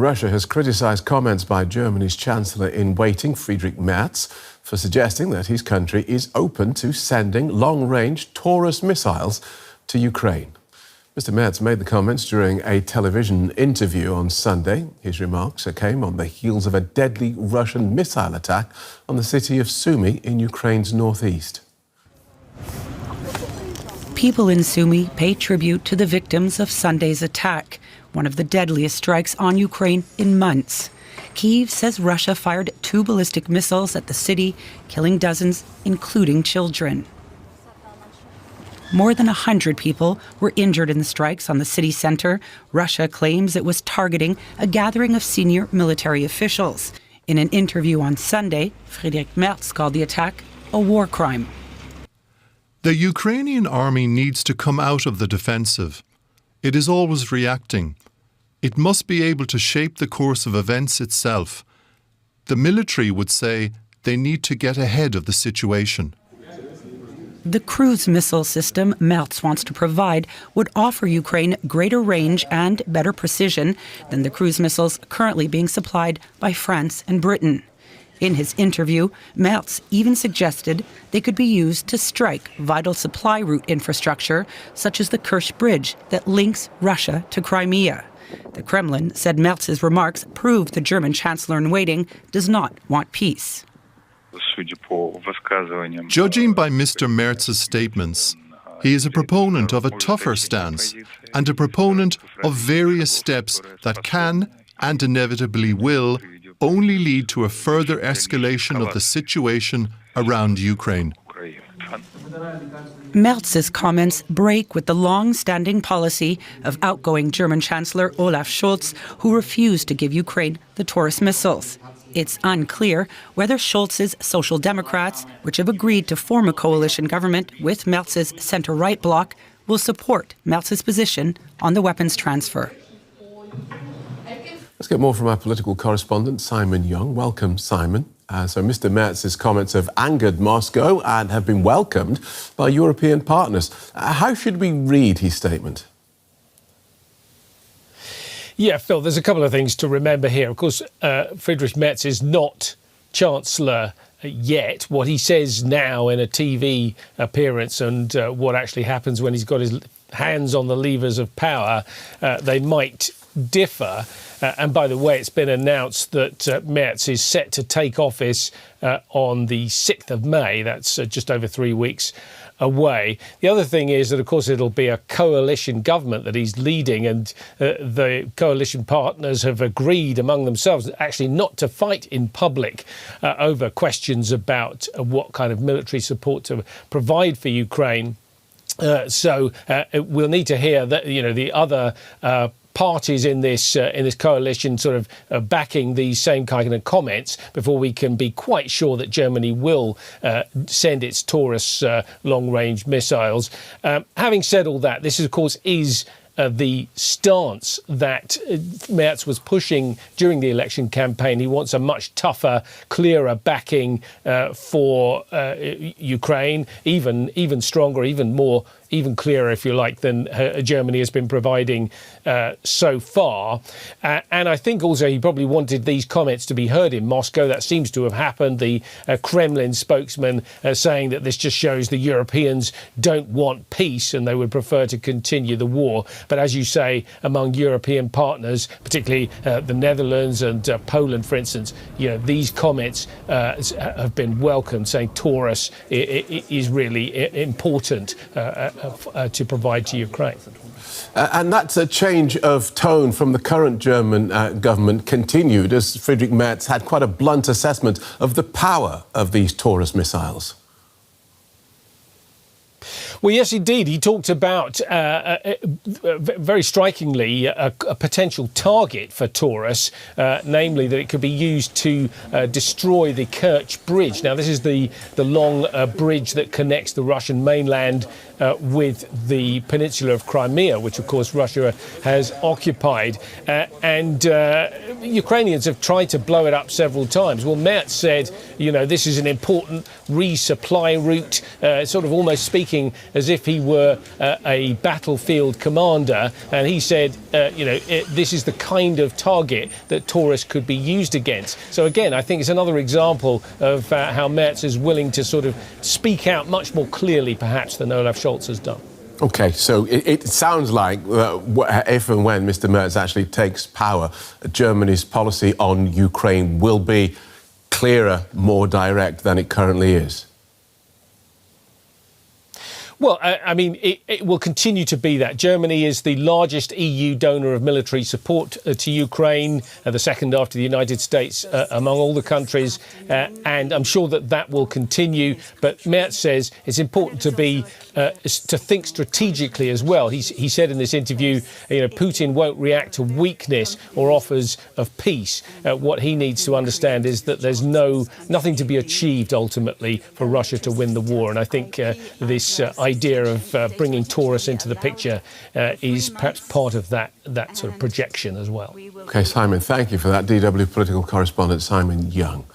Russia has criticized comments by Germany's Chancellor-in-Waiting, Friedrich Merz, for suggesting that his country is open to sending long-range Taurus missiles to Ukraine. Mr. Merz made the comments during a television interview on Sunday. His remarks came on the heels of a deadly Russian missile attack on the city of Sumy in Ukraine's northeast. People in Sumy pay tribute to the victims of Sunday's attack, one of the deadliest strikes on Ukraine in months. Kyiv says Russia fired 2 ballistic missiles at the city, killing dozens, including children. More than 100 people were injured in the strikes on the city center. Russia claims it was targeting a gathering of senior military officials. In an interview on Sunday, Friedrich Merz called the attack a war crime. The Ukrainian army needs to come out of the defensive. It is always reacting. It must be able to shape the course of events itself. The military would say they need to get ahead of the situation. The cruise missile system Merz wants to provide would offer Ukraine greater range and better precision than the cruise missiles currently being supplied by France and Britain. In his interview, Merz even suggested they could be used to strike vital supply route infrastructure, such as the Kerch Bridge that links Russia to Crimea. The Kremlin said Merz's remarks prove the German Chancellor-in-Waiting does not want peace. Judging by Mr. Merz's statements, he is a proponent of a tougher stance and a proponent of various steps that can, and inevitably will, only lead to a further escalation of the situation around Ukraine. Merz's comments break with the long-standing policy of outgoing German Chancellor Olaf Scholz, who refused to give Ukraine the Taurus missiles. It's unclear whether Scholz's Social Democrats, which have agreed to form a coalition government with Merz's centre-right bloc, will support Merz's position on the weapons transfer. Let's get more from our political correspondent, Simon Young. Welcome, Simon. So Mr. Merz's comments have angered Moscow and have been welcomed by European partners. How should we read his statement? Yeah, Phil, there's a couple of things to remember here. Of course, Friedrich Merz is not Chancellor yet. What he says now in a TV appearance and what actually happens when he's got his hands on the levers of power, they might differ. And by the way, it's been announced that Merz is set to take office on the 6th of May. That's just over 3 weeks away. The other thing is that, of course, it'll be a coalition government that he's leading, and the coalition partners have agreed among themselves actually not to fight in public over questions about what kind of military support to provide for Ukraine. So we'll need to hear that, the other parties in this coalition sort of backing these same kind of comments before we can be quite sure that Germany will send its Taurus long-range missiles. Having said all that, this, of course, is the stance that Merz was pushing during the election campaign. He wants a much tougher, clearer backing for Ukraine, even stronger, even clearer, if you like, than Germany has been providing so far. And I think also he probably wanted these comments to be heard in Moscow. That seems to have happened. The Kremlin spokesman saying that this just shows the Europeans don't want peace and they would prefer to continue the war. But as you say, among European partners, particularly the Netherlands and Poland, for instance, these comments have been welcomed, saying Taurus is really important to provide to Ukraine. And that's a change of tone from the current German government continued, as Friedrich Merz had quite a blunt assessment of the power of these Taurus missiles. Well, yes, indeed. He talked about, very strikingly, a potential target for Taurus, namely that it could be used to destroy the Kerch Bridge. Now, this is the long bridge that connects the Russian mainland with the peninsula of Crimea, which of course Russia has occupied. And Ukrainians have tried to blow it up several times. Well, Merz said, this is an important resupply route, sort of almost speaking as if he were a battlefield commander. And he said, this is the kind of target that Taurus could be used against. So again, I think it's another example of how Merz is willing to sort of speak out much more clearly, perhaps, than Olaf Scholz has done. OK, so it sounds like if and when Mr Merz actually takes power, Germany's policy on Ukraine will be clearer, more direct than it currently is. Well, I mean, it will continue to be that. Germany is the largest EU donor of military support to Ukraine, the second after the United States among all the countries, and I'm sure that will continue. But Merz says it's important to think strategically as well. He said in this interview, Putin won't react to weakness or offers of peace. What he needs to understand is that there's nothing to be achieved ultimately for Russia to win the war. And I think this idea of bringing Taurus into the picture is perhaps part of that sort of projection as well. OK, Simon, thank you for that. DW political correspondent Simon Young.